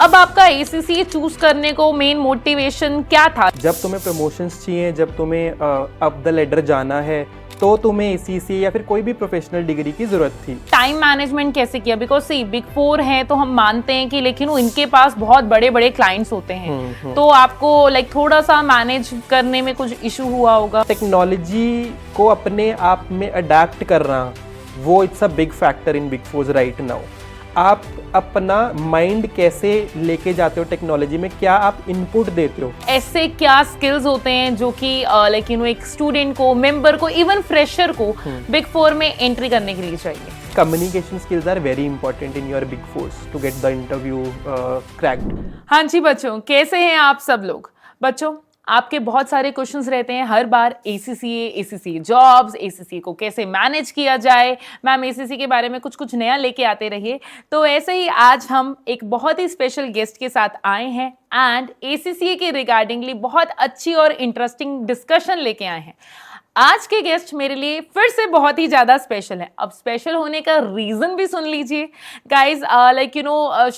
अब आपका ACCA choose करने को मेन मोटिवेशन क्या था? जब तुम्हें प्रमोशंस चाहिए, जब तुम्हें अप द लेडर जाना है, तो तुम्हें एसीसीए या फिर कोई भी प्रोफेशनल डिग्री की जरूरत थी। टाइम मैनेजमेंट कैसे किया? बिकॉज सी बिग फोर है तो हम मानते हैं कि लेकिन इनके पास बहुत बड़े बड़े क्लाइंट्स होते हैं, तो आपको थोड़ा सा मैनेज करने में कुछ इशू हुआ होगा। टेक्नोलॉजी को अपने आप में अडेप्ट करना, वो it's a big factor in big force right now. आप अपना माइंड कैसे लेके जाते हो टेक्नोलॉजी में, क्या आप इनपुट देते हो? ऐसे क्या स्किल्स होते हैं जो कि एक स्टूडेंट को, मेंबर को, इवन फ्रेशर को बिग फोर में एंट्री करने के लिए चाहिए? Communication skills are very important in your big force to get the interview cracked. हाँ जी बच्चों, कैसे हैं आप सब लोग? बच्चों, आपके बहुत सारे क्वेश्चंस रहते हैं हर बार, एसीसीए जॉब्स, एसीसीए को कैसे मैनेज किया जाए, मैम एसीसीए के बारे में कुछ कुछ नया लेके आते रहिए। तो ऐसे ही आज हम एक बहुत ही स्पेशल गेस्ट के साथ आए हैं एंड एसीसीए के रिगार्डिंगली बहुत अच्छी और इंटरेस्टिंग डिस्कशन लेके आए हैं। आज के गेस्ट मेरे लिए फिर से बहुत ही ज़्यादा स्पेशल है। अब स्पेशल होने का रीज़न भी सुन लीजिए गाइज।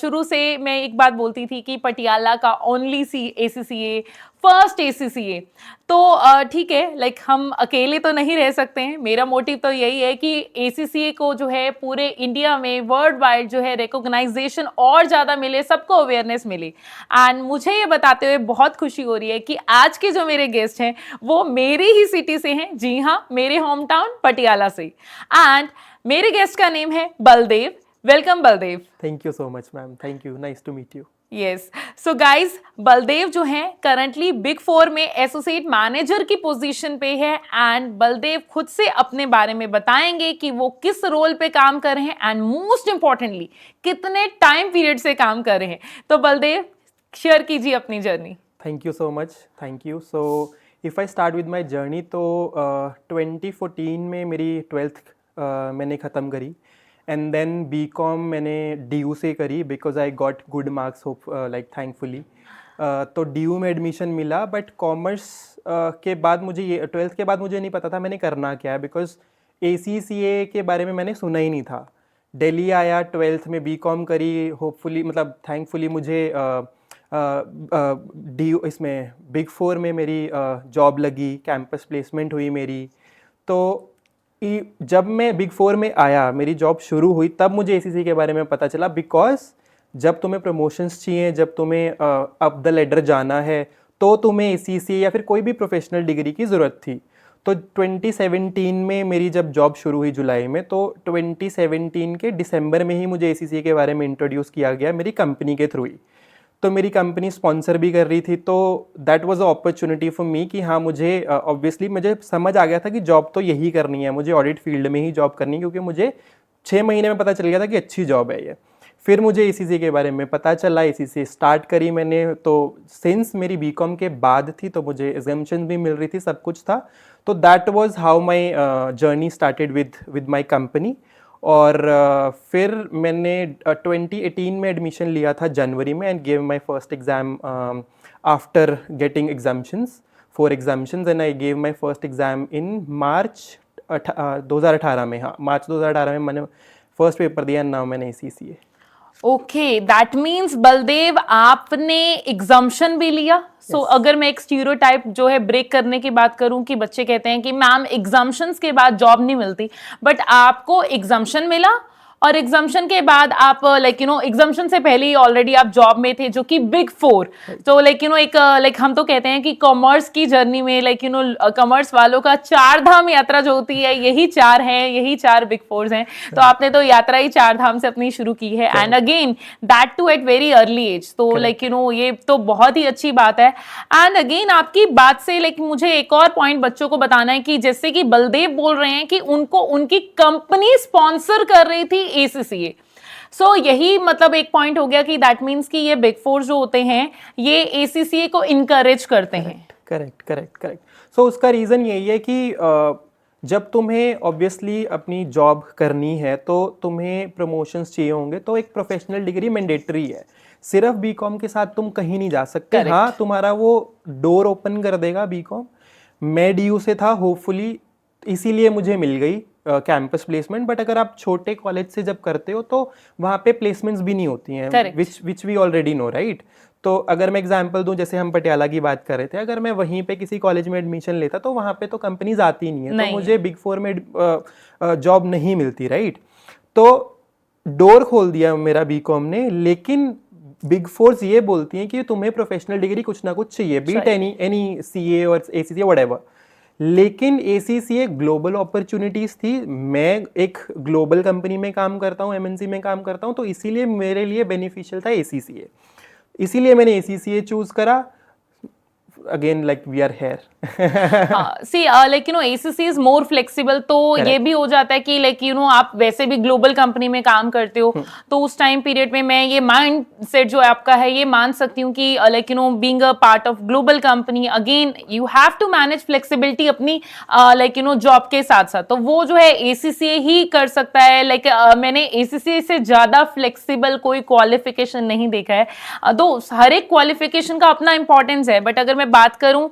शुरू से मैं एक बात बोलती थी कि पटियाला का ओनली एसीसीए, फर्स्ट एसीसीए, तो ठीक है, हम अकेले तो नहीं रह सकते हैं। मेरा मोटिव तो यही है कि एसीसीए को जो है पूरे इंडिया में, वर्ल्ड वाइड जो है रिकॉग्नाइजेशन और ज़्यादा मिले, सबको अवेयरनेस मिले। एंड मुझे ये बताते हुए बहुत खुशी हो रही है कि आज के जो मेरे गेस्ट हैं वो मेरी ही सिटी से हैं। जी हाँ, मेरे होम टाउन पटियाला से। एंड मेरे गेस्ट का नेम है Baldev. Welcome Baldev. Thank you so much ma'am, thank you, nice to meet you. Yes, so guys, Baldev जो हैं करंटली बिग फोर में एसोसिएट मैनेजर की पोजीशन पे है एंड बलदेव खुद से अपने बारे में बताएंगे कि वो किस रोल पे काम कर रहे हैं एंड मोस्ट इंपॉर्टेंटली कितने टाइम पीरियड से काम कर रहे हैं। तो बलदेव, शेयर कीजिए अपनी journey. Thank you so much, thank you. So if I start with my journey, तो 2014 में मेरी 12th मैंने ख़त्म करी एंड देन बीकॉम मैंने DU से करी because I got good marks, hope thankfully. तो DU में एडमिशन मिला, बट कॉमर्स के बाद मुझे ये 12th के बाद मुझे नहीं पता था मैंने करना क्या है, बिकॉज ACCA के बारे में मैंने सुना ही नहीं था। दिल्ली आया, 12th में बीकॉम करी, होपफुली थैंकफुली मुझे DU इसमें बिग फोर में मेरी जॉब लगी, कैंपस प्लेसमेंट हुई मेरी। तो जब मैं बिग फोर में आया, मेरी जॉब शुरू हुई, तब मुझे ACCA के बारे में पता चला। बिकॉज जब तुम्हें प्रमोशंस चाहिए, जब तुम्हें अप द लेडर जाना है, तो तुम्हें ACCA या फिर कोई भी प्रोफेशनल डिग्री की ज़रूरत थी। तो 2017 में मेरी जब जॉब शुरू हुई जुलाई में, तो 2017 के दिसंबर में ही मुझे ACCA के बारे में इंट्रोड्यूस किया गया मेरी कंपनी के थ्रू ही। तो मेरी कंपनी स्पॉन्सर भी कर रही थी, तो that was a opportunity for me कि हाँ, मुझे ऑब्वियसली मुझे समझ आ गया था कि जॉब तो यही करनी है, मुझे ऑडिट फील्ड में ही जॉब करनी है, क्योंकि मुझे 6 महीने में पता चल गया था कि अच्छी जॉब है ये। फिर मुझे ACCA के बारे में पता चला, ACCA स्टार्ट करी मैंने। तो सिंस मेरी बीकॉम के बाद थी, तो मुझे एग्जामिशन भी मिल रही थी, सब कुछ था। तो that was how my journey started with my company. और फिर मैंने 2018 में एडमिशन लिया था जनवरी में and gave my first exam after getting exemptions, 4 exemptions, and I gave my first exam in March 2018 में। हाँ, मार्च 2018 में मैंने फर्स्ट पेपर दिया, नाउ मैंने ACCA। Okay, that means Baldev आपने एग्जाम्शन भी लिया। सो अगर मैं एक स्टीरियोटाइप जो है ब्रेक करने की बात करूं कि बच्चे कहते हैं कि मैम एग्जाम्शंस के बाद जॉब नहीं मिलती, बट आपको एग्जाम्शन मिला और एग्जाम्शन के बाद आप एग्जाम्शन से पहले ही ऑलरेडी आप जॉब में थे, जो कि बिग फोर। तो एक हम तो कहते हैं कि कॉमर्स की जर्नी में कॉमर्स वालों का 4 धाम यात्रा जो होती है, यही 4 हैं, यही 4 बिग फोर्स हैं। तो आपने तो यात्रा ही 4 धाम से अपनी शुरू की है, and again that too at very early age. तो ये तो बहुत ही अच्छी बात है। एंड अगेन आपकी बात से मुझे एक और पॉइंट बच्चों को बताना है कि जैसे कि बलदेव बोल रहे हैं कि उनको उनकी कंपनी स्पॉन्सर कर रही थी ACCA। सो यही एक पॉइंट हो गया कि दैट मीन्स कि ये बिग फोर जो होते हैं ये ACCA को इनकरेज करते हैं। करेक्ट। सो उसका रीज़न यही है कि जब तुम्हें ऑब्वियसली अपनी जॉब करनी है, तो तुम्हें प्रमोशंस चाहिए होंगे, तो एक प्रोफेशनल डिग्री मैंडेटरी है। सिर्फ बीकॉम के साथ तुम कहीं नहीं जा सकते। हाँ, तुम्हारा वो डोर ओपन कर देगा बीकॉम। मैं DU से था, होपफुली इसीलिए मुझे मिल गई कैंपस प्लेसमेंट, बट अगर आप छोटे कॉलेज से जब करते हो तो वहाँ पे प्लेसमेंट्स भी नहीं होती हैं, Correct. Which we already know, right? तो अगर मैं एग्जांपल दूं, जैसे हम पटियाला की बात कर रहे थे, अगर मैं वहीं पे किसी कॉलेज में एडमिशन लेता तो वहाँ पे तो कंपनीज आती नहीं है, नहीं तो मुझे बिग फोर में जॉब नहीं मिलती, राइट? तो डोर खोल दिया मेरा बीकॉम ने, लेकिन बिग फोर्स ये बोलती हैं कि तुम्हें प्रोफेशनल डिग्री कुछ ना कुछ चाहिए, बीट एनी सीए और एसीसीए व्हाटएवर। लेकिन एसीसीए ग्लोबल अपॉर्चुनिटीज थी, मैं एक ग्लोबल कंपनी में काम करता हूँ, एमएनसी में काम करता हूँ, तो इसीलिए मेरे लिए बेनिफिशियल था एसीसीए, इसीलिए मैंने एसीसीए चूज करा। Again like we are here. See like ACC is more flexible, तो ये भी हो जाता है कि लाइक आप वैसे भी ग्लोबल कंपनी में काम करते हो, तो उस टाइम पीरियड में मैं ये माइंड सेट जो आपका है ये मान सकती हूँ कि like being a part of global company, again you have to manage flexibility अपनी लाइक जॉब के साथ साथ, तो वो जो है ACCA ही कर सकता है। लाइक मैंने ACCA से ज्यादा फ्लेक्सिबल कोई क्वालिफिकेशन नहीं देखा है, दो हर एक क्वालिफिकेशन का अपना इंपॉर्टेंस है, बट अगर मैं बात करूं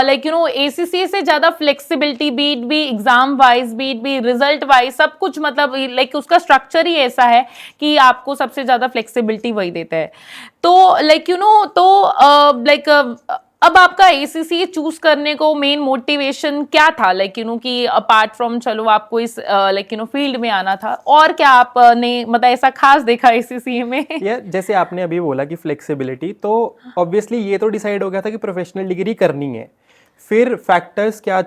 लाइक ACCA से ज्यादा फ्लेक्सिबिलिटी, बीट भी एग्जाम वाइज, बीट भी रिजल्ट वाइज, सब कुछ मतलब लाइक उसका स्ट्रक्चर ही ऐसा है कि आपको सबसे ज्यादा फ्लेक्सिबिलिटी वही देता है। तो लाइक तो लाइक अब आपका ACCA चूज करने को मेन मोटिवेशन क्या था, लाइक कि अपार्ट फ्रॉम चलो आपको इस लाइक फील्ड में आना था, और क्या आपने मतलब ऐसा खास देखा ACCA में? यार जैसे आपने अभी बोला कि फ्लेक्सिबिलिटी, तो ऑब्वियसली ये तो डिसाइड हो गया था कि प्रोफेशनल डिग्री करनी है। फिर फैक्टर्स क्या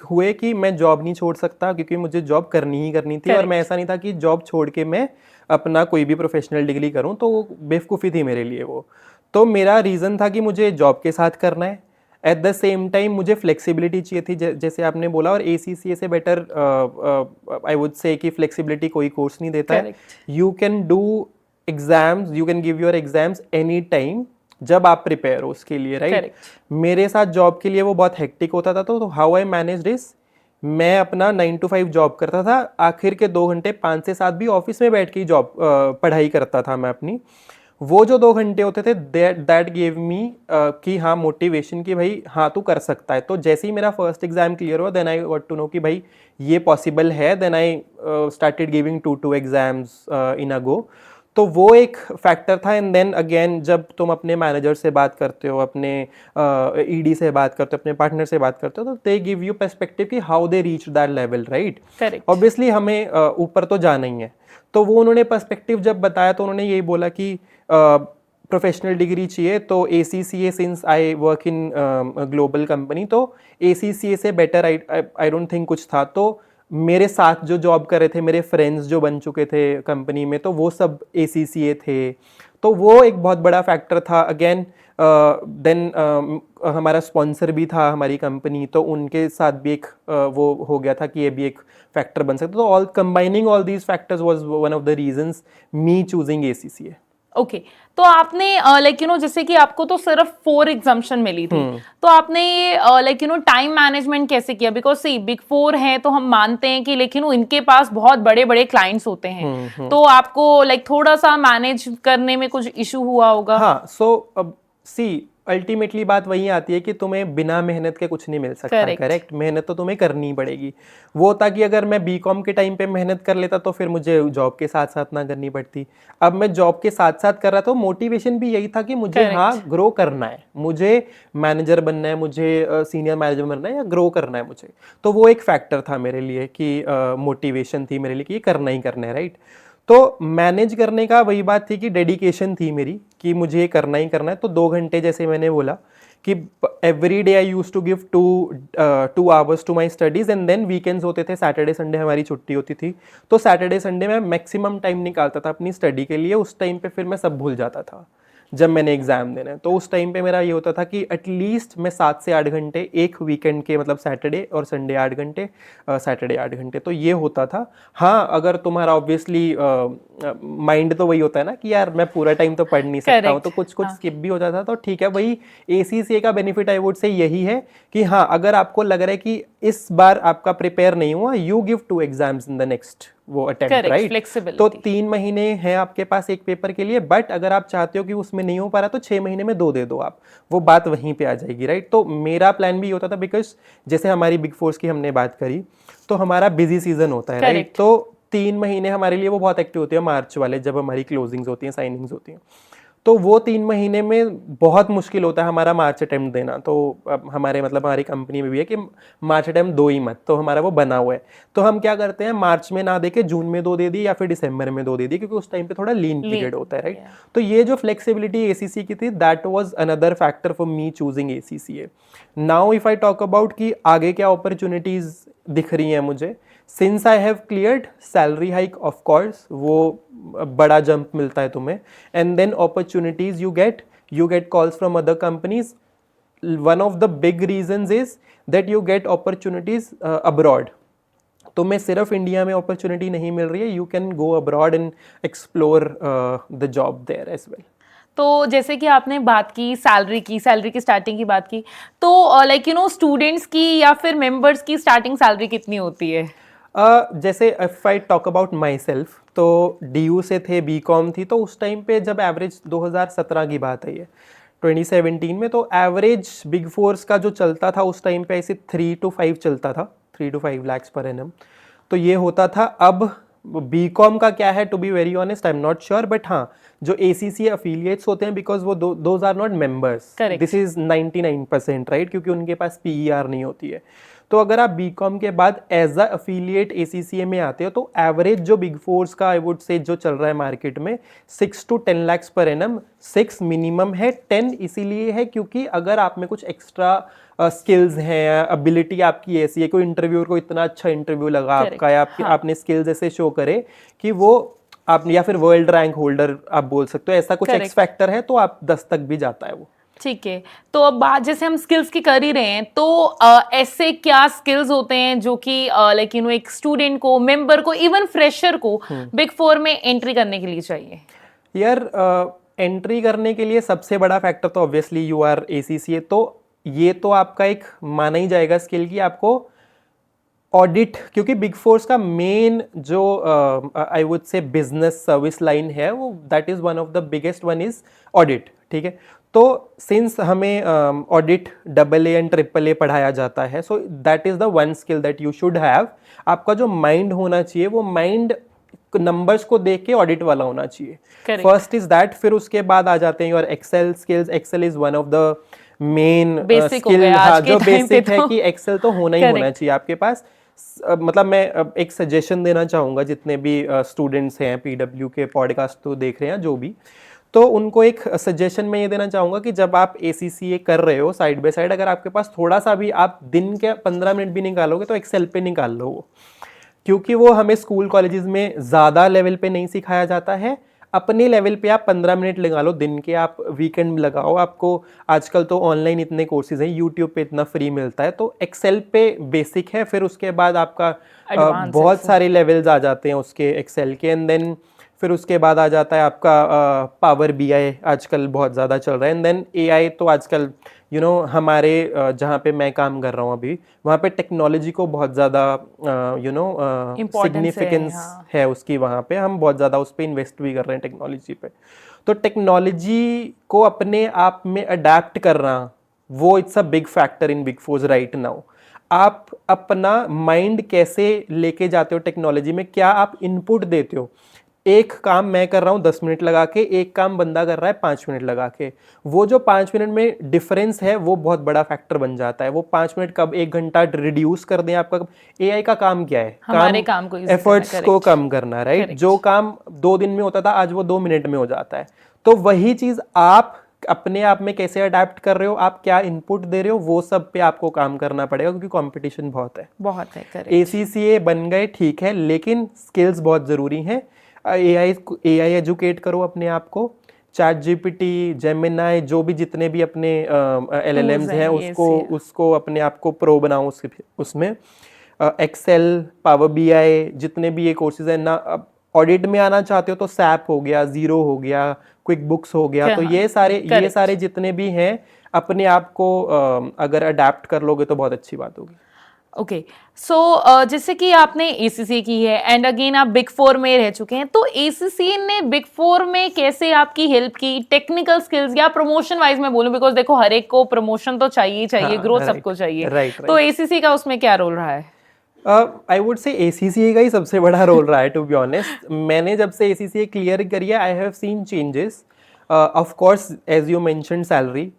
हुए कि मैं जॉब नहीं छोड़ सकता, क्योंकि मुझे जॉब करनी ही करनी थी। और मैं ऐसा नहीं था कि जॉब छोड़ के मैं अपना कोई भी प्रोफेशनल डिग्री करूं, तो वो बेवकूफ़ी थी मेरे लिए वो। तो मेरा रीज़न था कि मुझे जॉब के साथ करना है, एट द सेम टाइम मुझे फ्लेक्सिबिलिटी चाहिए थी, जैसे आपने बोला। और ACCA से बेटर आई वुड से कि फ्लेक्सिबिलिटी कोई कोर्स नहीं देता है। You can do exams, you can give your exams any time, जब आप प्रिपेयर हो उसके लिए, राइट? मेरे साथ जॉब के लिए वो बहुत हेक्टिक होता था, तो हाउ आई मैनेज दिस, मैं अपना 9 to 5 जॉब करता था, आखिर के 2 घंटे 5 से 7 भी ऑफिस में बैठ के ही जॉब पढ़ाई करता था मैं अपनी। वो जो 2 घंटे होते थे, दैट गेव मी कि हाँ मोटिवेशन कि भाई हाँ तू कर सकता है। तो जैसे ही मेरा फर्स्ट एग्जाम क्लियर हुआ, then I got to know कि भाई ये पॉसिबल है, then I started giving 2 exams in a go. तो वो एक फैक्टर था। एंड देन अगेन जब तुम अपने मैनेजर से बात करते हो, अपने ED से बात करते हो, अपने पार्टनर से बात करते हो, तो दे गिव यू पर्सपेक्टिव कि how they reach that level, right? Correct. Obviously हमें ऊपर तो जाना ही है, तो वो उन्होंने पर्सपेक्टिव जब बताया तो उन्होंने यही बोला कि प्रोफेशनल डिग्री चाहिए, तो ACCA since I work in global company, तो ACCA से बेटर आई डोंट थिंक कुछ था। तो मेरे साथ जो जॉब कर रहे थे, मेरे फ्रेंड्स जो बन चुके थे कंपनी में, तो वो सब ACCA थे, तो वो एक बहुत बड़ा फैक्टर था। अगेन देन हमारा स्पॉन्सर भी था हमारी कंपनी, तो उनके साथ भी एक वो हो गया था कि ये भी एक फैक्टर बन सकता। तो all combining all these factors was one of the reasons me choosing ACCA। Okay तो आपने लाइक जैसे कि आपको तो सिर्फ 4 एग्जाम्शन मिली थी, तो आपने ये लाइक टाइम मैनेजमेंट कैसे किया? बिकॉज सी बिग 4 है तो हम मानते हैं कि लेकिन इनके पास बहुत बड़े बड़े क्लाइंट्स होते हैं, तो आपको लाइक थोड़ा सा मैनेज करने में कुछ इशू हुआ होगा। हाँ, सो अब सी अल्टीमेटली बात वही आती है कि तुम्हें बिना मेहनत के कुछ नहीं मिल सकता, करेक्ट? मेहनत तो तुम्हें करनी पड़ेगी। वो था कि अगर मैं BCom के टाइम पे मेहनत कर लेता तो फिर मुझे जॉब के साथ साथ ना करनी पड़ती। अब मैं जॉब के साथ साथ कर रहा था, मोटिवेशन भी यही था कि मुझे हाँ ग्रो करना है, मुझे मैनेजर बनना है, मुझे सीनियर मैनेजर बनना है या ग्रो करना है मुझे। तो वो एक फैक्टर था मेरे लिए कि मोटिवेशन थी मेरे लिए कि ये करना ही करना है, राइट? तो मैनेज करने का वही बात थी कि डेडिकेशन थी मेरी कि मुझे ये करना ही करना है। तो 2 घंटे जैसे मैंने बोला कि every day I use to give 2 hours to my studies, and then weekends होते थे, सैटरडे संडे हमारी छुट्टी होती थी, तो सैटरडे संडे में मैक्सिमम टाइम निकालता था अपनी स्टडी के लिए। उस टाइम पे फिर मैं सब भूल जाता था जब मैंने एग्जाम देना है, तो उस टाइम पे मेरा ये होता था कि एटलीस्ट मैं 7 से 8 घंटे एक वीकेंड के, मतलब सैटरडे और संडे 8 घंटे, सैटरडे 8 घंटे, तो ये होता था। हाँ, अगर तुम्हारा ऑब्वियसली माइंड तो वही होता है ना कि यार मैं पूरा टाइम तो पढ़ नहीं सकता हूँ, तो कुछ स्किप भी हो जाता था, तो ठीक है। वही ACCA का बेनिफिट आई वुड से यही है कि हाँ, अगर आपको लग रहा है कि इस बार आपका प्रिपेयर नहीं हुआ, you give 2 exams in the next वो अटेम्प्ट, Correct, राइट? flexibility. तो 3 महीने हैं आपके पास एक पेपर के लिए, बट अगर आप चाहते हो कि उसमें नहीं हो पा रहा तो 6 महीने में 2 दे दो आप, वो बात वहीं पे आ जाएगी, राइट? तो मेरा प्लान भी ये होता था, बिकॉज जैसे हमारी बिग फोर्स की हमने बात करी, तो हमारा बिजी सीजन होता है, राइट? Correct. तो 3 महीने हमारे लिए वो बहुत एक्टिव होते हैं, मार्च वाले, जब हमारी क्लोजिंग्स होती हैं, साइनिंग्स होती हैं, तो वो 3 महीने में बहुत मुश्किल होता है हमारा मार्च अटेम्प्ट देना। तो अब हमारे मतलब हमारी कंपनी में भी है कि मार्च अटेम्प्ट दो ही मत, तो हमारा वो बना हुआ है। तो हम क्या करते हैं, मार्च में ना दे के जून में 2 दे दिए या फिर दिसंबर में 2 दे दिए, क्योंकि उस टाइम पे थोड़ा लीन पीरियड होता है, राइट? तो ये जो फ्लेक्सिबिलिटी एसीसी की थी, that was another factor for me choosing ACCA. Now if I talk about कि आगे क्या अपॉर्चुनिटीज दिख रही हैं मुझे, since I have cleared salary hike, of course वो बड़ा जंप मिलता है तुम्हें, and then opportunities you get calls from other companies. One of the big reasons is that you get opportunities abroad. तुम्हें सिर्फ इंडिया में अपॉर्चुनिटी नहीं मिल रही है, you can go abroad and explore the job there as well. तो जैसे कि आपने बात की सैलरी की स्टार्टिंग की बात की, तो लाइक यू नो स्टूडेंट्स की या फिर मेंबर्स की स्टार्टिंग सैलरी कितनी होती है? जैसे if I talk about my self, तो DU से थे, BCom थी, तो उस टाइम पे जब एवरेज 2017 की बात है ये, 2017 में, तो एवरेज बिग फोर्स का जो चलता था उस टाइम पे ऐसे 3 to 5 चलता था, 3 to 5 lakhs per annum, तो ये होता था। अब BCom का क्या है, to be very honest I am not sure, but हाँ, जो ACCA अफिलिएट्स होते हैं, बिकॉज वो those are not members, Correct. This is 99%, right? क्योंकि उनके पास PER नहीं होती है। तो अगर आप BCom के बाद एज अ अफिलिएट ACCA में आते हो, तो एवरेज जो बिग फोर्स का आई वुड से जो चल रहा है मार्केट में, 6 to 10 lakhs per annum, 6 minimum है, 10 इसीलिए है क्योंकि अगर आप में कुछ एक्स्ट्रा स्किल्स हैं, एबिलिटी आपकी ऐसी है, कोई इंटरव्यूअर को इतना अच्छा इंटरव्यू लगा Correct. आपका, या आपने स्किल्स ऐसे शो करे कि वो आप, या फिर वर्ल्ड रैंक होल्डर आप बोल सकते हो, ऐसा कुछ Correct. एक्स फैक्टर है, तो आप 10 तक भी जाता है वो। ठीक है, तो अब बात जैसे हम स्किल्स की कर ही रहे हैं, तो ऐसे क्या स्किल्स होते हैं जो कि लाइक यू नो एक स्टूडेंट को, मेंबर को, इवन फ्रेशर को बिग फोर में एंट्री करने के लिए चाहिए? यार एंट्री करने के लिए सबसे बड़ा फैक्टर तो ऑब्वियसली यू आर ACCA, तो ये तो आपका एक माना ही जाएगा स्किल की आपको ऑडिट, क्योंकि बिग फोर्स का मेन जो आई वुड से बिजनेस सर्विस लाइन है, वो that is one of the biggest one is audit, ठीक है? तो सिंस हमें ऑडिट AA एंड AAA पढ़ाया जाता है, so that is the one skill that you should have. आपका जो माइंड होना चाहिए, वो माइंड नंबर्स को देख के ऑडिट वाला होना चाहिए। फर्स्ट इज दैट, फिर उसके बाद आ जाते हैं your Excel skills. Excel is one of the main skill, जो बेसिक है कि एक्सेल तो होना ही होना चाहिए आपके पास। मतलब मैं एक सजेशन देना चाहूँगा जितने भी स्टूडेंट्स हैं, PW के पॉडकास्ट तो देख रहे हैं जो भी, तो उनको एक सजेशन मैं ये देना चाहूँगा कि जब आप ACCA कर रहे हो साइड बाय साइड, अगर आपके पास थोड़ा सा भी, आप दिन के 15 मिनट भी निकालोगे तो एक्सेल पे निकाल लो वो, क्योंकि वो हमें स्कूल कॉलेजेस में ज़्यादा लेवल पे नहीं सिखाया जाता है। अपने लेवल पे आप 15 मिनट लगा लो दिन के, आप वीकेंड लगाओ, आपको आजकल तो ऑनलाइन इतने कोर्सेज हैं, यूट्यूब पे इतना फ्री मिलता है, तो एक्सेल पे बेसिक है, फिर उसके बाद आपका बहुत सारे लेवल्स आ जाते हैं उसके एक्सेल के, एंड देन फिर उसके बाद आ जाता है आपका पावर BI आजकल बहुत ज़्यादा चल रहा है, एंड देन AI तो आजकल यू नो हमारे जहाँ पे मैं काम कर रहा हूँ अभी, वहाँ पे टेक्नोलॉजी को बहुत ज़्यादा यू नो सिग्निफिकेंस है उसकी, वहाँ पे हम बहुत ज़्यादा उस पर इन्वेस्ट भी कर रहे हैं टेक्नोलॉजी पे। तो टेक्नोलॉजी को अपने आप में अडेप्ट करना, वो it's a big factor in big force right now. आप अपना माइंड कैसे लेके जाते हो टेक्नोलॉजी में, क्या आप इनपुट देते हो। एक काम मैं कर रहा हूँ 10 मिनट लगा के, एक काम बंदा कर रहा है 5 मिनट लगा के, वो जो 5 मिनट में डिफरेंस है वो बहुत बड़ा फैक्टर बन जाता है। वो 5 मिनट कब 1 घंटा रिड्यूस कर दें आपका। AI का काम क्या है, हमारे काम को एफर्ट्स को कम करना, राइट? जो काम 2 दिन में होता था, आज वो 2 मिनट में हो जाता है। तो वही चीज आप अपने आप में कैसे अडेप्ट कर रहे हो, आप क्या इनपुट दे रहे हो, वो सब पे आपको काम करना पड़ेगा, क्योंकि कंपटीशन बहुत है। ACCA बन गए ठीक है, लेकिन स्किल्स बहुत जरूरी हैं। AI एजुकेट करो अपने आप को, ChatGPT, Gemini, जो भी जितने भी अपने LLMs हैं, उसको अपने आप को प्रो बनाओ उसमें। एक्सेल, पावर BI, जितने भी ये कोर्सेज हैं ना, ऑडिट में आना चाहते हो तो SAP हो गया, Xero हो गया, क्विक बुक्स हो गया, तो ये सारे जितने भी हैं, अपने आप को अगर अडेप्ट कर लोगे तो बहुत अच्छी बात होगी। ओके सो जैसे कि आपने एसीसी की है एंड अगेन आप बिग फोर में रह चुके हैं, तो एसीसी ने बिग फोर में कैसे आपकी हेल्प की टेक्निकल स्किल्स या प्रमोशन वाइज मैं बोलूं, बिकॉज देखो हर एक को प्रमोशन तो चाहिए ही चाहिए, हाँ, ग्रोथ राइट सबको चाहिए, राइट तो राइट। एसीसी का उसमें क्या रोल रहा है? आई वुड से ACCA का ही सबसे बड़ा रोल रहा है, टू बी ऑनेस्ट। मैंने जब से ACCA क्लियर करी है, I have seen changes. Of course as you mention salary,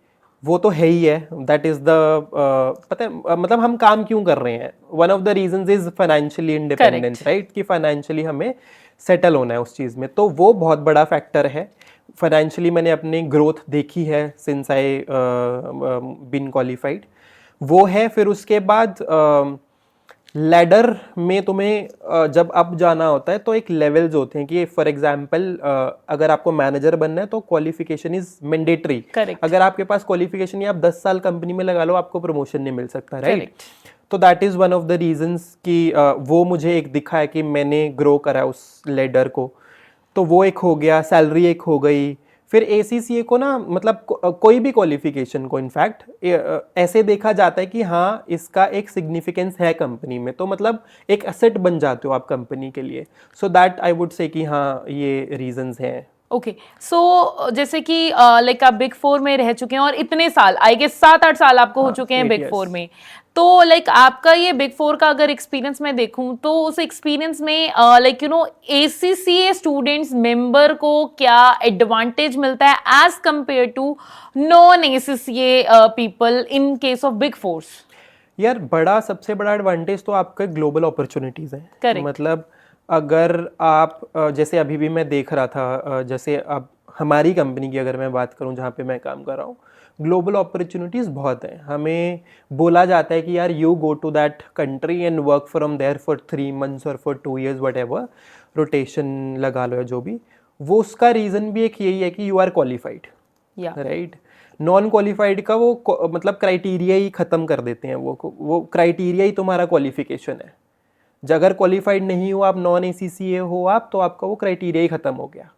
वो तो है ही है, दैट इज द पता है मतलब हम काम क्यों कर रहे हैं, one of the reasons is financially independence, right, कि फाइनेंशियली हमें सेटल होना है उस चीज़ में, तो वो बहुत बड़ा फैक्टर है। फाइनेंशियली मैंने अपनी ग्रोथ देखी है सिंस आई बीन क्वालिफाइड, वो है। फिर उसके बाद लैडर में तुम्हें जब अप जाना होता है तो एक लेवल्स होते हैं कि फॉर एग्जांपल अगर आपको मैनेजर बनना है तो क्वालिफिकेशन इज मैंडेटरी। Correct. अगर आपके पास क्वालिफिकेशन या आप 10 साल कंपनी में लगा लो, आपको प्रमोशन नहीं मिल सकता, राइट? Correct. तो that is one of the reasons कि वो मुझे एक दिखा है कि मैंने ग्रो करा उस लेडर को, तो वो एक हो गया, सैलरी एक हो गई। फिर ACCA को ना मतलब कोई भी क्वालिफिकेशन को इनफैक्ट ऐसे देखा जाता है कि हाँ इसका एक सिग्निफिकेंस है कंपनी में, तो मतलब एक एसेट बन जाते हो आप कंपनी के लिए। सो दैट आई वुड से कि हाँ ये रीजंस हैं। ओके सो जैसे कि लाइक आप बिग फोर में रह चुके हैं और इतने साल, आई गेस 7-8 साल आपको हो चुके हैं 8 बिग years। फोर में, तो लाइक आपका ये बिग फोर का अगर एक्सपीरियंस मैं देखूं तो उस एक्सपीरियंस में like you know ACCA students member को क्या एडवांटेज मिलता है as compare to non ACCA people in case of big fours? यार बड़ा सबसे बड़ा एडवांटेज तो आपका ग्लोबल अपॉर्चुनिटीज़ है। Correct. मतलब अगर आप जैसे अभी भी मैं देख रहा था, जैसे अब हमारी कंपनी की अगर मैं बात करूं जहाँ पे मैं काम कर रहा हूँ, ग्लोबल अपॉर्चुनिटीज़ बहुत हैं। हमें बोला जाता है कि यार you go to that country and work from there for 3 months और for 2 years, whatever, rotation लगा लो या जो भी, वो उसका रीज़न भी एक यही है कि यू आर क्वालिफाइड, या राइट। नॉन क्वालिफाइड का वो मतलब क्राइटेरिया ही ख़त्म कर देते हैं, वो क्राइटेरिया ही तुम्हारा क्वालिफिकेशन है। अगर क्वालिफाइड नहीं हो आप, नॉन ACCA हो आप, तो आपका वो क्राइटेरिया ही ख़त्म हो गया।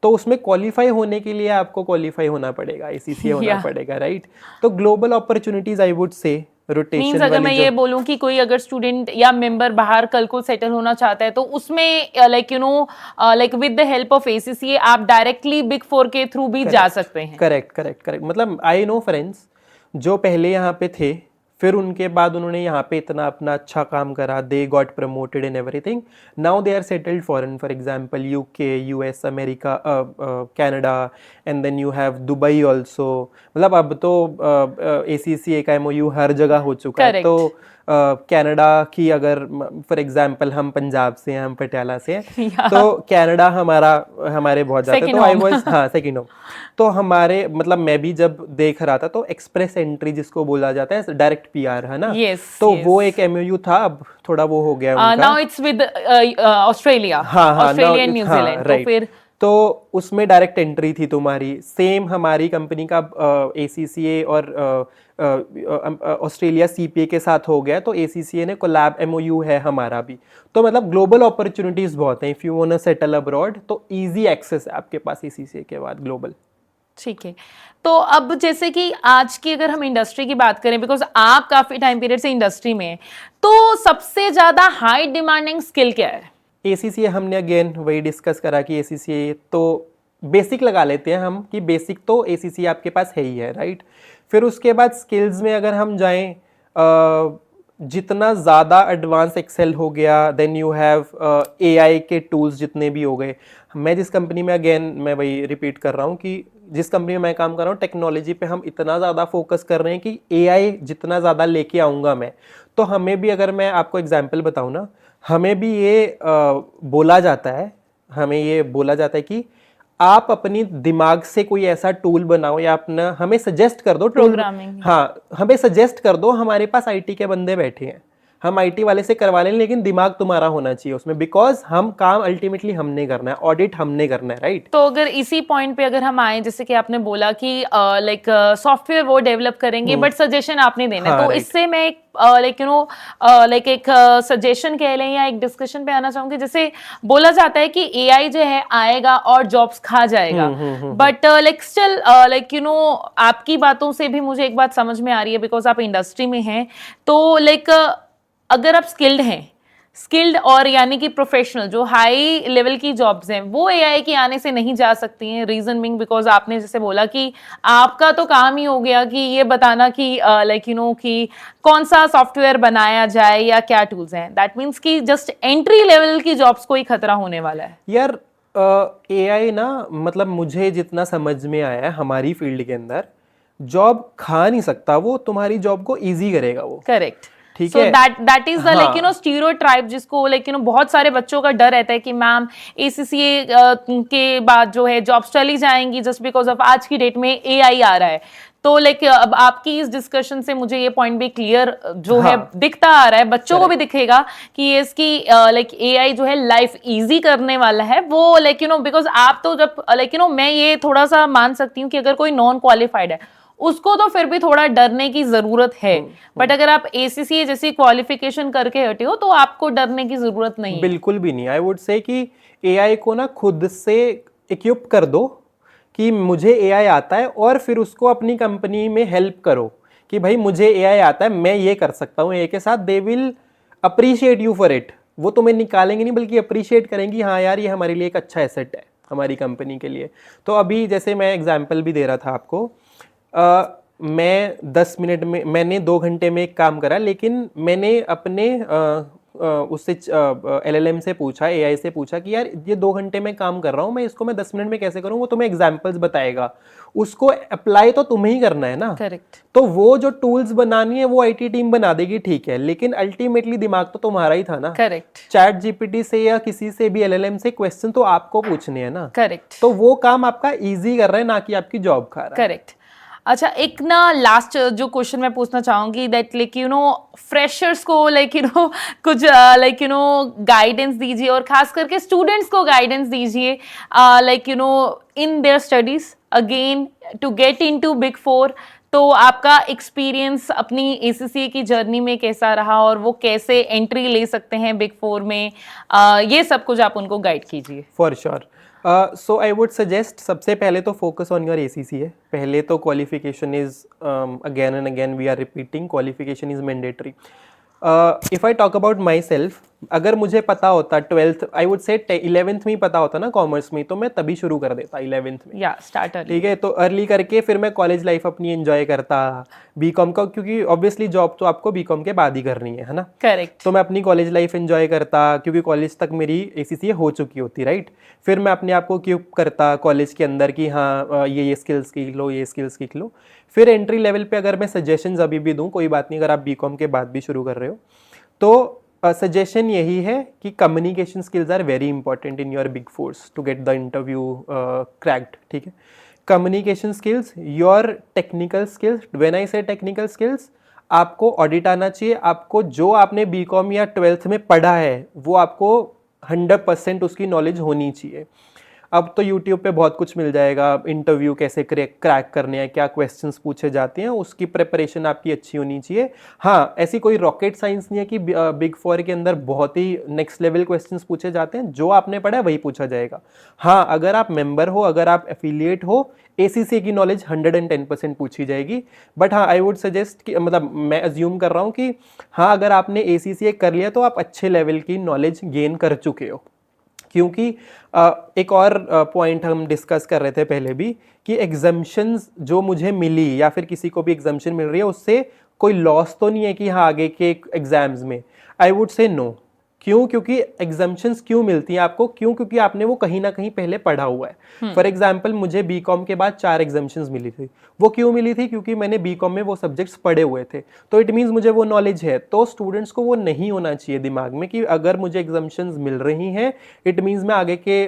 तो उसमें क्वालिफाई होने के लिए आपको क्वालिफाई होना पड़ेगा, ACCA होना Yeah. पड़ेगा, राइट। तो ग्लोबल अपॉर्चुनिटीज़ आई वुड से रोटेशन मीन्स अगर मैं ये बोलूं कि कोई अगर स्टूडेंट या मेंबर बाहर कल को सेटल होना चाहता है तो उसमें like you know like with the help of ACCA आप डायरेक्टली बिग फोर के थ्रू भी जा सकते हैं। Correct correct correct. मतलब आई नो फ्रेंड्स जो पहले यहाँ पे थे, फिर उनके बाद उन्होंने यहाँ पे इतना अपना अच्छा काम करा, they got promoted in everything, now they are settled foreign, for example UK, US, America, Canada, and then you have Dubai also. मतलब अब तो ACCA का MOU हर जगह हो चुका है। Correct. तो कनाडा की अगर फॉर एग्जांपल हम पंजाब से हैं, हम पटियाला से हैं, Yeah. तो कनाडा हमारे बहुत जाते हैं। Second तो आई home. वाज हाँ सेकंड होम। तो हमारे मतलब मैं भी जब देख रहा था तो एक्सप्रेस एंट्री जिसको बोला जाता है, डायरेक्ट PR है ना, Yes, तो yes. वो एक MOU था, अब थोड़ा वो हो गया उनका। Now it's with Australia, Australia and New Zealand, तो राइट। फिर तो उसमें डायरेक्ट एंट्री थी तुम्हारी। सेम हमारी कंपनी का ACCA और ऑस्ट्रेलिया CPA के साथ हो गया, तो ACCA ने कोलैब MOU है हमारा भी। तो मतलब ग्लोबल अपॉर्चुनिटीज़ बहुत हैं। If you want to settle abroad तो इजी एक्सेस है आपके पास ACCA के बाद ग्लोबल। ठीक है। तो अब जैसे कि आज की अगर हम इंडस्ट्री की बात करें, बिकॉज आप काफी टाइम पीरियड से इंडस्ट्री में हैं, तो सबसे ज्यादा हाई डिमांडिंग स्किल क्या है? ACCA हमने अगेन वही डिस्कस करा कि ACCA तो बेसिक लगा लेते हैं हम कि बेसिक तो ACCA आपके पास है ही है, राइट। फिर उसके बाद स्किल्स में अगर हम जाएं, जितना ज़्यादा एडवांस एक्सेल हो गया, देन यू हैव AI के टूल्स जितने भी हो गए। मैं जिस कंपनी में, अगेन मैं वही रिपीट कर रहा हूँ कि जिस कंपनी में मैं काम कर रहा हूँ, टेक्नोलॉजी पे हम इतना ज़्यादा फोकस कर रहे हैं कि AI जितना ज़्यादा लेके आऊँगा मैं, तो हमें भी, अगर मैं आपको एग्जांपल बताऊँ ना, हमें भी ये बोला जाता है कि आप अपनी दिमाग से कोई ऐसा टूल बनाओ या अपना हमें सजेस्ट कर दो टूल। Programming। हाँ, हमें सजेस्ट कर दो, हमारे पास IT के बंदे बैठे हैं, हम IT वाले से करवा लें, लेकिन दिमाग तुम्हारा होना चाहिए उसमें, बिकॉज हम काम अल्टीमेटली हमने करना है, ऑडिट हमने करना है, राइट। तो अगर इसी पॉइंट पे अगर हम आए, जैसे कि आपने बोला कि लाइक सॉफ्टवेयर वो डेवलप करेंगे बट सजेशन आपने देना है, हाँ, तो right। इससे मैं एक लाइक यू नो लाइक एक सजेशन कह लें या एक डिस्कशन पे आना चाहूंगी। जैसे बोला जाता है कि AI जो है आएगा और जॉब्स खा जाएगा, but like still like you no आपकी बातों से भी मुझे एक बात समझ में आ रही है, बिकॉज आप इंडस्ट्री में हैं, तो लाइक अगर आप स्किल्ड और यानी कि प्रोफेशनल जो हाई लेवल की जॉब्स हैं वो एआई के आने से नहीं जा सकती हैं। रीजन बिंग बिकॉज आपने जैसे बोला कि आपका तो काम ही हो गया कि ये बताना कि लाइक यू नो कि कौन सा सॉफ्टवेयर बनाया जाए या क्या टूल्स हैं। दैट मीन्स कि जस्ट एंट्री लेवल की जॉब्स को ही खतरा होने वाला है। यार एआई ना, मतलब मुझे जितना समझ में आया है हमारी फील्ड के अंदर जॉब खा नहीं सकता, वो तुम्हारी जॉब को इजी करेगा वो। करेक्ट। ठीक सो है। That is the like you no हाँ। स्टीरियोटाइप जिसको लाइक यू नो बहुत सारे बच्चों का डर रहता है कि मैम एसीसीए के बाद जो है जॉब्स चली जाएंगी जस्ट बिकॉज ऑफ आज की डेट में एआई आ रहा है। तो लाइक अब आपकी इस डिस्कशन से मुझे ये पॉइंट भी क्लियर जो है हाँ। दिखता आ रहा है, बच्चों को भी दिखेगा कि ये इसकी लाइक एआई जो है लाइफ इजी करने वाला है वो लाइक यू नो बिकॉज आप तो जब लाइक यू नो मैं ये थोड़ा सा मान सकती हूँ कि अगर कोई नॉन क्वालिफाइड है उसको तो फिर भी थोड़ा डरने की जरूरत है, बट अगर आप एसीसीए जैसी क्वालिफिकेशन करके हटे हो तो आपको डरने की जरूरत नहीं है। बिल्कुल भी नहीं। आई वुड से कि एआई को ना खुद से इक्विप कर दो कि मुझे एआई आता है, और फिर उसको अपनी कंपनी में हेल्प करो कि भाई मुझे एआई आता है, मैं ये कर सकता हूँ। ए के साथ they will appreciate you for it. वो तुम्हें निकालेंगे नहीं बल्कि अप्रिशिएट करेंगी, हाँ यार ये हमारे लिए एक अच्छा एसेट है हमारी कंपनी के लिए। तो अभी जैसे मैं एग्जांपल भी दे रहा था आपको, मैं 10 मिनट में, मैंने 2 घंटे में एक काम करा, लेकिन मैंने अपने उससे एलएलएम से पूछा, एआई से पूछा कि यार ये 2 घंटे में काम कर रहा हूँ मैं, इसको मैं 10 मिनट में कैसे करूँ। वो तुम्हें एग्जांपल्स बताएगा, उसको अप्लाई तो तुम्हें ही करना है ना। करेक्ट। तो वो जो टूल्स बनानी है वो आईटी टीम बना देगी, ठीक है, लेकिन अल्टीमेटली दिमाग तो तुम्हारा ही था ना। करेक्ट। चैट जीपीटी से या किसी से भी एलएलएम से क्वेश्चन तो आपको पूछने हैं ना। करेक्ट। तो वो काम आपका इजी कर रहा है, ना कि आपकी जॉब खा रहा है। करेक्ट। अच्छा, एक ना लास्ट जो क्वेश्चन मैं पूछना चाहूंगी that like you know freshers को लाइक यू नो कुछ लाइक यू नो गाइडेंस दीजिए, और खास करके स्टूडेंट्स को गाइडेंस दीजिए like you know in their studies again to get into big 4। तो आपका एक्सपीरियंस अपनी एसीसीए की जर्नी में कैसा रहा और वो कैसे एंट्री ले सकते हैं बिग 4 में, ये सब कुछ आप उनको गाइड कीजिए। For sure. So I would suggest, सबसे पहले तो फोकस ऑन योर एसीसी है। पहले तो qualification is again and again we are repeating, qualification is mandatory. If I talk about myself, अगर मुझे पता होता 12th, आई वुड से 11th में ही पता होता ना कॉमर्स में, तो मैं तभी शुरू कर देता 11th में। या स्टार्ट अर्ली। ठीक है, तो अर्ली करके फिर मैं कॉलेज लाइफ अपनी एंजॉय करता बीकॉम का, क्योंकि ऑब्वियसली जॉब तो आपको बीकॉम के बाद ही करनी है ना। करेक्ट। तो मैं अपनी कॉलेज लाइफ एंजॉय करता, क्योंकि कॉलेज तक मेरी एसीसी हो चुकी होती, राइट। फिर मैं अपने आप को इक्विप करता कॉलेज के अंदर कि हाँ ये स्किल्स सीख लो, ये स्किल्स सीख लो। फिर एंट्री लेवल पे अगर मैं सजेशंस अभी भी दूं, कोई बात नहीं, अगर आप बीकॉम के बाद भी शुरू कर रहे हो तो सजेशन यही है कि communication skills are very important in your big force to get the interview cracked. ठीक है, communication skills, your technical skills. When I say technical skills, आपको ऑडिट आना चाहिए। आपको जो आपने बीकॉम या 12th में पढ़ा है वो आपको 100% उसकी नॉलेज होनी चाहिए। अब तो यूट्यूब पे बहुत कुछ मिल जाएगा, इंटरव्यू कैसे क्रैक करने हैं, क्या क्वेश्चंस पूछे जाते हैं, उसकी प्रिपरेशन आपकी अच्छी होनी चाहिए। हाँ, ऐसी कोई रॉकेट साइंस नहीं है कि बिग 4 के अंदर बहुत ही नेक्स्ट लेवल क्वेश्चंस पूछे जाते हैं। जो आपने पढ़ा है वही पूछा जाएगा। हाँ, अगर आप मेंबर हो, अगर आप एफिलिएट हो, एसीसी की नॉलेज 110% पूछी जाएगी। बट हाँ, आई वुड सजेस्ट कि, मतलब मैं अज्यूम कर रहा हूँ कि हाँ, अगर आपने एसीसी कर लिया तो आप अच्छे लेवल की नॉलेज गेन कर चुके हो। क्योंकि एक और पॉइंट हम डिस्कस कर रहे थे पहले भी कि एग्जम्पशंस जो मुझे मिली या फिर किसी को भी एग्जम्पशन मिल रही है, उससे कोई लॉस तो नहीं है कि हाँ आगे के एग्जाम्स में। I would say no. क्यों? क्योंकि एग्जम्पशंस क्यों मिलती हैं आपको? क्यों? क्योंकि आपने वो कहीं ना कहीं पहले पढ़ा हुआ है। फॉर एग्जाम्पल, मुझे बीकॉम के बाद 4 एग्जम्पशंस मिली थी। वो क्यों मिली थी? क्योंकि मैंने बीकॉम में वो सब्जेक्ट्स पढ़े हुए थे, तो इट मीन्स मुझे वो नॉलेज है। तो स्टूडेंट्स को वो नहीं होना चाहिए दिमाग में कि अगर मुझे एग्जम्पशंस मिल रही हैं इट मीन्स मैं आगे के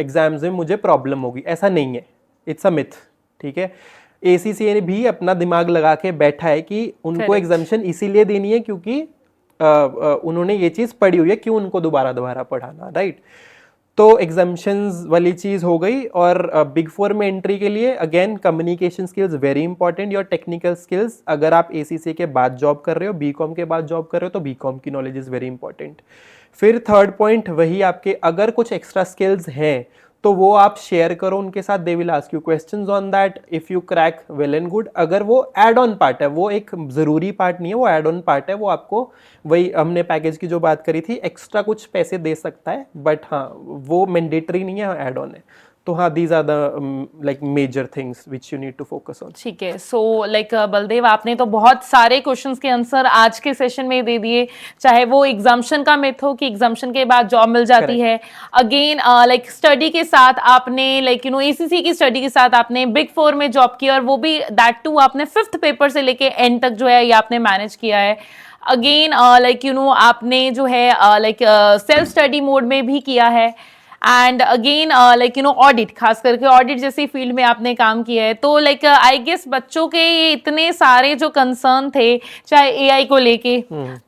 एग्जाम्स में मुझे प्रॉब्लम होगी। ऐसा नहीं है, इट्स अ मिथ। ठीक है, एसीसी ने भी अपना दिमाग लगा के बैठा है कि उनको एग्जम्पशन इसीलिए देनी है क्योंकि उन्होंने ये चीज़ पढ़ी हुई है, क्यों उनको दोबारा पढ़ाना, राइट। तो एग्जम्पशंस वाली चीज़ हो गई। और बिग 4 में एंट्री के लिए again communication skills very important, your technical skills. अगर आप एसीसी के बाद जॉब कर रहे हो, बीकॉम के बाद जॉब कर रहे हो, तो बीकॉम की नॉलेज इज़ वेरी इंपॉर्टेंट। फिर थर्ड पॉइंट वही आपके, अगर कुछ एक्स्ट्रा स्किल्स हैं तो वो आप शेयर करो उनके साथ, they will ask you questions on that, if you crack well and good. अगर वो एड ऑन पार्ट है, वो एक ज़रूरी पार्ट नहीं है, वो एड ऑन पार्ट है, वो आपको वही हमने पैकेज की जो बात करी थी, एक्स्ट्रा कुछ पैसे दे सकता है, बट हाँ वो मैंडेटरी नहीं है, एड ऑन है। तो हाँ, these are the like major things which you need to focus on. ठीक है, सो लाइक बलदेव, आपने तो बहुत सारे क्वेश्चंस के आंसर आज के सेशन में दे दिए, चाहे वो एग्जाम्शन का मिथ हो कि एग्जाम्शन के बाद जॉब मिल जाती है, अगेन लाइक स्टडी के साथ आपने लाइक एसीसी की स्टडी के साथ आपने बिग 4 में जॉब की, और वो भी दैट टू आपने 5th पेपर से लेके एंड तक जो है ये आपने मैनेज किया है। अगेन लाइक आपने जो है लाइक सेल्फ स्टडी मोड में भी किया है, एंड अगेन लाइक ऑडिट, खास करके ऑडिट जैसी फील्ड में आपने काम किया है। तो लाइक आई गेस बच्चों के ये इतने सारे जो कंसर्न थे, चाहे एआई को लेके,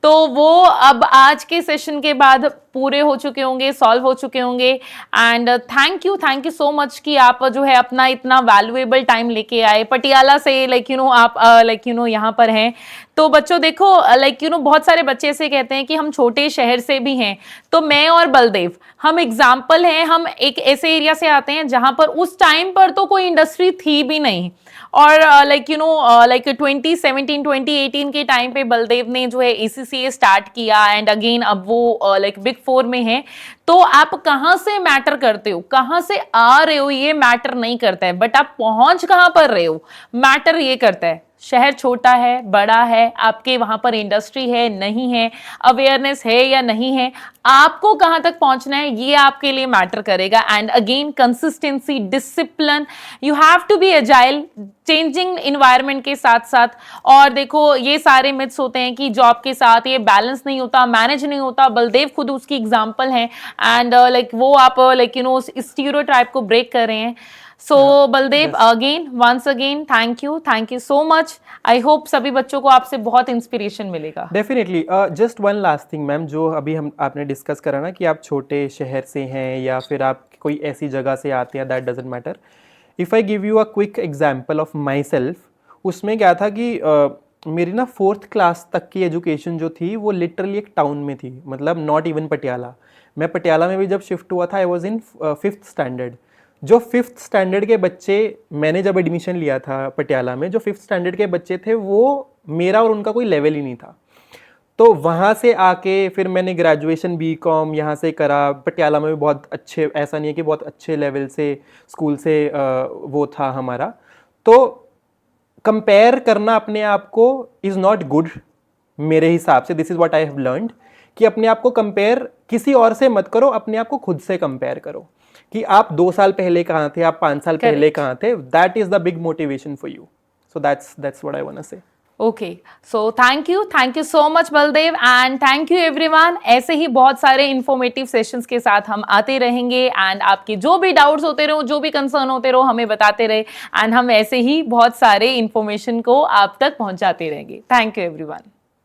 तो वो अब आज के सेशन के बाद पूरे हो चुके होंगे, सॉल्व हो चुके होंगे। And thank you so much कि आप जो है अपना इतना वैल्यूएबल टाइम लेके आए पटियाला से, लाइक आप लाइक यहाँ पर हैं। तो बच्चों देखो, लाइक बहुत सारे बच्चे ऐसे कहते हैं कि हम छोटे शहर से भी हैं, तो मैं और बलदेव हम एग्जाम्पल हैं, हम एक ऐसे एरिया से आते हैं जहां पर उस टाइम पर तो कोई इंडस्ट्री थी भी नहीं, और लाइक 2017 2018 के टाइम पे बलदेव ने जो है ACCA स्टार्ट किया, एंड अगेन अब वो लाइक बिग 4 में है। तो आप कहाँ से मैटर करते हो, कहाँ से आ रहे हो, ये मैटर नहीं करता है, बट आप पहुंच कहाँ पर रहे हो मैटर ये करता है। शहर छोटा है, बड़ा है, आपके वहां पर इंडस्ट्री है नहीं है, अवेयरनेस है या नहीं है, आपको कहां तक पहुंचना है ये आपके लिए मैटर करेगा। And again consistency, discipline, you have to be agile changing environment के साथ साथ। और देखो, ये सारे मिथ्स होते हैं कि जॉब के साथ ये बैलेंस नहीं होता, मैनेज नहीं होता, बलदेव खुद उसकी एग्जाम्पल है, एंड लाइक वो आप लाइक स्टीरियोटाइप को ब्रेक कर रहे हैं। So Baldev, again once again thank you so much. I hope सभी बच्चों को आपसे बहुत इंस्पिरेशन मिलेगा। Definitely. Just one last thing ma'am, जो अभी आपने डिस्कस करा ना कि आप छोटे शहर से हैं या फिर आप कोई ऐसी जगह से आते हैं, that doesn't matter. If I give you a quick example of my self, उसमें क्या था कि मेरी ना 4th क्लास तक की एजुकेशन जो थी वो लिटरली एक टाउन में थी, मतलब नॉट इवन पटियाला। मैं पटियाला में भी जब शिफ्ट हुआ था, I was in 5th standard. जो 5th स्टैंडर्ड के बच्चे, मैंने जब एडमिशन लिया था पटियाला में, जो 5th स्टैंडर्ड के बच्चे थे वो मेरा और उनका कोई लेवल ही नहीं था। तो वहाँ से आके फिर मैंने ग्रेजुएशन BCom यहाँ से करा। पटियाला में भी बहुत अच्छे, ऐसा नहीं है कि बहुत अच्छे लेवल से स्कूल से वो था हमारा। तो कंपेयर करना अपने आप को इज़ नॉट गुड मेरे हिसाब से। This is what I have learned, कि अपने आप को कंपेयर किसी और से मत करो, अपने आप को खुद से कंपेयर करो कि आप 2 साल पहले कहाँ थे, आप 5 साल पहले कहाँ थे। That is the big motivation for you. So that's what I want to say. Okay, so thank you so much Baldev, and thank you everyone. ऐसे ही बहुत सारे इंफॉर्मेटिव सेशंस के साथ हम आते रहेंगे, एंड आपके जो भी डाउट्स होते रहो, जो भी कंसर्न होते रहो, हमें बताते रहे, एंड हम ऐसे ही बहुत सारे इंफॉर्मेशन को आप तक पहुंचाते रहेंगे। Thank you everyone.